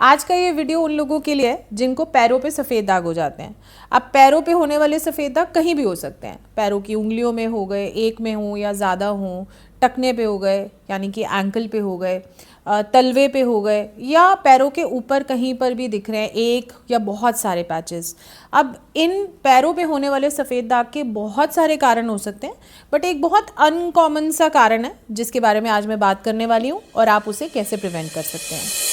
आज का ये वीडियो उन लोगों के लिए है जिनको पैरों पे सफ़ेद दाग हो जाते हैं। अब पैरों पे होने वाले सफ़ेद दाग कहीं भी हो सकते हैं, पैरों की उंगलियों में हो गए, एक में हो या ज़्यादा हो, टखने पे हो गए यानी कि एंकल पे हो गए, तलवे पे हो गए, या पैरों के ऊपर कहीं पर भी दिख रहे हैं एक या बहुत सारे पैचेस। अब इन पैरों पे होने वाले सफ़ेद दाग के बहुत सारे कारण हो सकते हैं, बट एक बहुत अनकॉमन सा कारण है जिसके बारे में आज मैं बात करने वाली हूँ और आप उसे कैसे प्रिवेंट कर सकते हैं।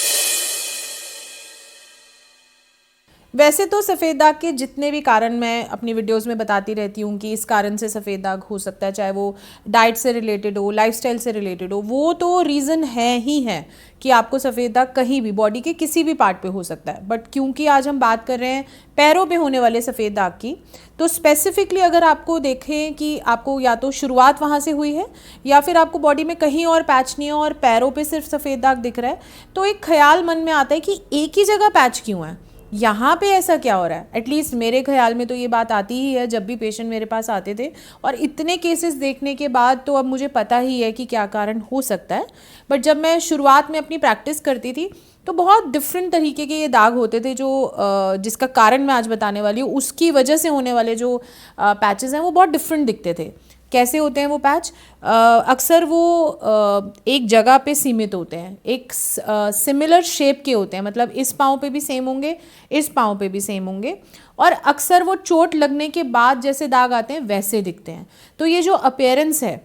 वैसे तो सफ़ेद दाग के जितने भी कारण मैं अपनी वीडियोस में बताती रहती हूँ कि इस कारण से सफ़ेद दाग हो सकता है, चाहे वो डाइट से रिलेटेड हो, लाइफस्टाइल से रिलेटेड हो, वो तो रीज़न है ही है कि आपको सफ़ेद दाग कहीं भी बॉडी के किसी भी पार्ट पे हो सकता है। बट क्योंकि आज हम बात कर रहे हैं पैरों पे होने वाले सफ़ेद दाग की, तो स्पेसिफिकली अगर आपको देखें कि आपको या तो शुरुआत वहाँ से हुई है या फिर आपको बॉडी में कहीं और पैच नहीं है और पैरों पे सिर्फ सफ़ेद दाग दिख रहा है, तो एक ख्याल मन में आता है कि एक ही जगह पैच क्यों है, यहाँ पे ऐसा क्या हो रहा है। एटलीस्ट मेरे ख्याल में तो ये बात आती ही है जब भी पेशेंट मेरे पास आते थे, और इतने केसेस देखने के बाद तो अब मुझे पता ही है कि क्या कारण हो सकता है। बट जब मैं शुरुआत में अपनी प्रैक्टिस करती थी तो बहुत डिफरेंट तरीके के ये दाग होते थे, जो जिसका कारण मैं आज बताने वाली हूँ, उसकी वजह से होने वाले जो पैचेस हैं वो बहुत डिफरेंट दिखते थे। कैसे होते हैं वो पैच? अक्सर वो एक जगह पे सीमित होते हैं, एक सिमिलर शेप के होते हैं, मतलब इस पाँव पे भी सेम होंगे, इस पाँव पे भी सेम होंगे, और अक्सर वो चोट लगने के बाद जैसे दाग आते हैं वैसे दिखते हैं। तो ये जो अपीयरेंस है,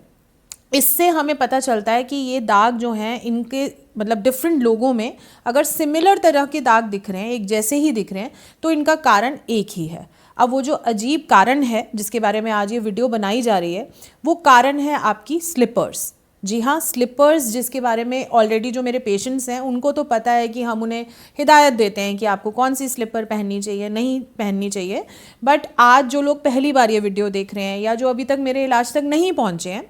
इससे हमें पता चलता है कि ये दाग जो हैं इनके मतलब डिफरेंट लोगों में अगर सिमिलर तरह के दाग दिख रहे हैं, एक जैसे ही दिख रहे हैं, तो इनका कारण एक ही है। अब वो जो अजीब कारण है जिसके बारे में आज ये वीडियो बनाई जा रही है, वो कारण है आपकी स्लिपर्स। जी हाँ, स्लिपर्स, जिसके बारे में ऑलरेडी जो मेरे पेशेंट्स हैं उनको तो पता है कि हम उन्हें हिदायत देते हैं कि आपको कौन सी स्लिपर पहननी चाहिए, नहीं पहननी चाहिए। बट आज जो लोग पहली बार ये वीडियो देख रहे हैं या जो अभी तक मेरे इलाज तक नहीं पहुँचे हैं,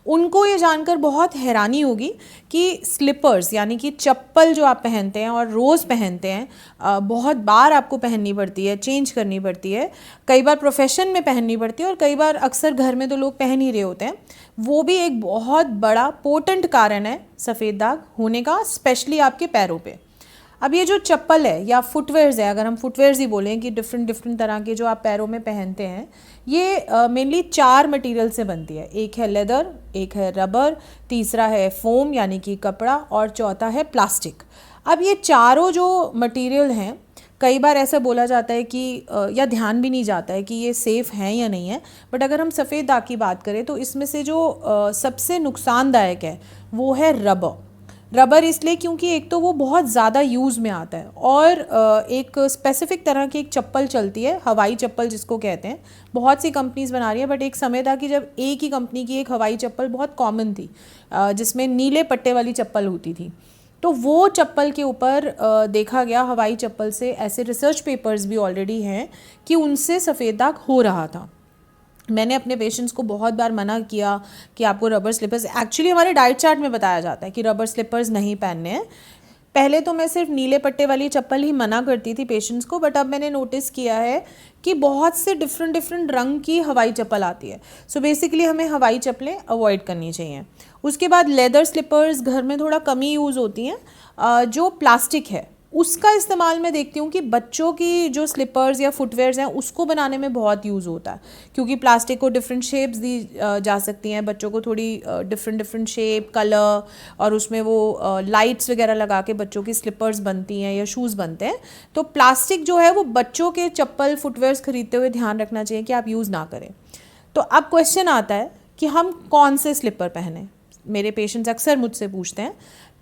उनको ये जानकर बहुत हैरानी होगी कि स्लिपर्स यानी कि चप्पल जो आप पहनते हैं और रोज़ पहनते हैं, बहुत बार आपको पहननी पड़ती है, चेंज करनी पड़ती है, कई बार प्रोफेशन में पहननी पड़ती है और कई बार अक्सर घर में तो लोग पहन ही रहे होते हैं, वो भी एक बहुत बड़ा पोटेंट कारण है सफ़ेद दाग होने का, स्पेशली आपके पैरों पे। अब ये जो चप्पल है या फुटवेयर्स है, अगर हम फुटवेयर्स ही बोलें कि डिफरेंट तरह के जो आप पैरों में पहनते हैं, ये मेनली 4 मटेरियल से बनती है। एक है लेदर, एक है रबर, तीसरा है फोम यानी कि कपड़ा, और चौथा है प्लास्टिक। अब ये चारों जो मटेरियल हैं, कई बार ऐसा बोला जाता है कि या ध्यान भी नहीं जाता है कि ये सेफ़ हैं या नहीं है। बट अगर हम सफ़ेद दाग की बात करें तो इसमें से जो सबसे नुकसानदायक है वो है रबर। रबर इसलिए क्योंकि एक तो वो बहुत ज़्यादा यूज़ में आता है, और एक स्पेसिफिक तरह की एक चप्पल चलती है, हवाई चप्पल जिसको कहते हैं। बहुत सी कंपनीज़ बना रही है, बट एक समय था कि जब एक ही कंपनी की एक हवाई चप्पल बहुत कॉमन थी, जिसमें नीले पट्टे वाली चप्पल होती थी। तो वो चप्पल के ऊपर देखा गया, हवाई चप्पल से ऐसे रिसर्च पेपर्स भी ऑलरेडी हैं कि उनसे सफ़ेद दाग हो रहा था। मैंने अपने पेशेंट्स को बहुत बार मना किया कि आपको रबर स्लिपर्स, एक्चुअली हमारे डाइट चार्ट में बताया जाता है कि रबर स्लिपर्स नहीं पहनने हैं। पहले तो मैं सिर्फ नीले पट्टे वाली चप्पल ही मना करती थी पेशेंट्स को, बट अब मैंने नोटिस किया है कि बहुत से डिफरेंट रंग की हवाई चप्पल आती है। सो बेसिकली हमें हवाई चप्पलें अवॉइड करनी चाहिए। उसके बाद लेदर स्लिपर्स घर में थोड़ा कम ही यूज़ होती हैं। जो प्लास्टिक है उसका इस्तेमाल मैं देखती हूँ कि बच्चों की जो स्लिपर्स या फुटवेयर्स हैं उसको बनाने में बहुत यूज़ होता है, क्योंकि प्लास्टिक को डिफरेंट शेप्स दी जा सकती हैं, बच्चों को थोड़ी डिफरेंट शेप, कलर, और उसमें वो लाइट्स वगैरह लगा के बच्चों की स्लिपर्स बनती हैं या शूज़ बनते हैं। तो प्लास्टिक जो है वो बच्चों के चप्पल फुटवेयर्स खरीदते हुए ध्यान रखना चाहिए कि आप यूज़ ना करें। तो अब क्वेश्चन आता है कि हम कौन से स्लिपर पहने। मेरे पेशेंट्स अक्सर मुझसे पूछते हैं,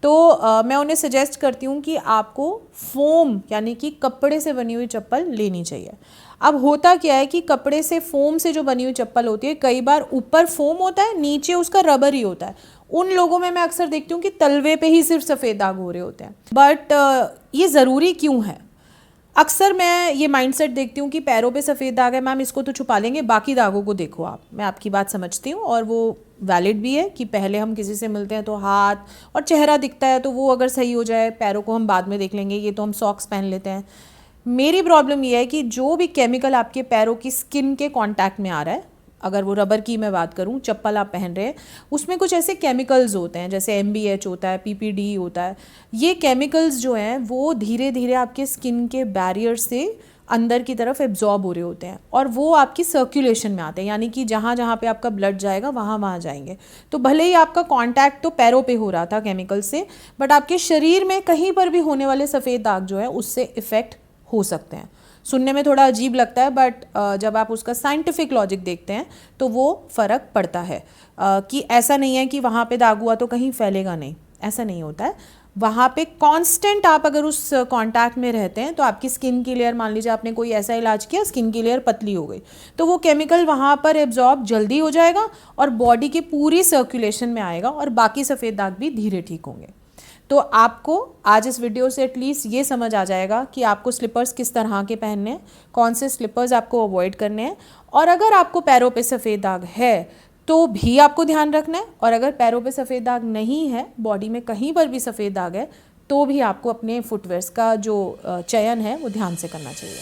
तो मैं उन्हें सजेस्ट करती हूँ कि आपको फोम यानी कि कपड़े से बनी हुई चप्पल लेनी चाहिए। अब होता क्या है कि कपड़े से, फोम से जो बनी हुई चप्पल होती है, कई बार ऊपर फोम होता है, नीचे उसका रबर ही होता है। उन लोगों में मैं अक्सर देखती हूँ कि तलवे पे ही सिर्फ सफ़ेद दाग हो रहे होते हैं। बट ये ज़रूरी क्यों है? अक्सर मैं ये माइंडसेट देखती हूँ कि पैरों पे सफ़ेद दाग है, मैम इसको तो छुपा लेंगे, बाकी दागों को देखो आप। मैं आपकी बात समझती हूँ और वो वैलिड भी है कि पहले हम किसी से मिलते हैं तो हाथ और चेहरा दिखता है, तो वो अगर सही हो जाए, पैरों को हम बाद में देख लेंगे, ये तो हम सॉक्स पहन लेते हैं। मेरी प्रॉब्लम ये है कि जो भी केमिकल आपके पैरों की स्किन के कांटेक्ट में आ रहा है अगर वो रबर की मैं बात करूं, चप्पल आप पहन रहे हैं, उसमें कुछ ऐसे केमिकल्स होते हैं जैसे MBH होता है, PPD होता है। ये केमिकल्स जो हैं वो धीरे धीरे आपके स्किन के बैरियर से अंदर की तरफ एब्जॉर्ब हो रहे होते हैं और वो आपकी सर्कुलेशन में आते हैं, यानी कि जहाँ जहाँ पे आपका ब्लड जाएगा वहाँ वहाँ जाएंगे। तो भले ही आपका कांटेक्ट तो पैरों पे हो रहा था केमिकल से, बट आपके शरीर में कहीं पर भी होने वाले सफ़ेद दाग जो है उससे इफ़ेक्ट हो सकते हैं। सुनने में थोड़ा अजीब लगता है, बट जब आप उसका साइंटिफिक लॉजिक देखते हैं तो वो फ़र्क पड़ता है कि ऐसा नहीं है कि वहाँ पे दाग हुआ तो कहीं फैलेगा नहीं, ऐसा नहीं होता है। वहाँ पे कांस्टेंट आप अगर उस कांटेक्ट में रहते हैं तो आपकी स्किन की लेयर, मान लीजिए आपने कोई ऐसा इलाज किया, स्किन की लेयर पतली हो गई, तो वो केमिकल वहाँ पर एब्जॉर्ब जल्दी हो जाएगा और बॉडी की पूरी सर्कुलेशन में आएगा और बाकी सफ़ेद दाग भी धीरे ठीक होंगे। तो आपको आज इस वीडियो से एटलीस्ट ये समझ आ जाएगा कि आपको स्लीपर्स किस तरह के पहनने हैं, कौन से स्लीपर्स आपको अवॉइड करने हैं, और अगर आपको पैरों पे सफ़ेद दाग है तो भी आपको ध्यान रखना है, और अगर पैरों पे सफ़ेद दाग नहीं है, बॉडी में कहीं पर भी सफ़ेद दाग है, तो भी आपको अपने फुटवेयर्स का जो चयन है वो ध्यान से करना चाहिए।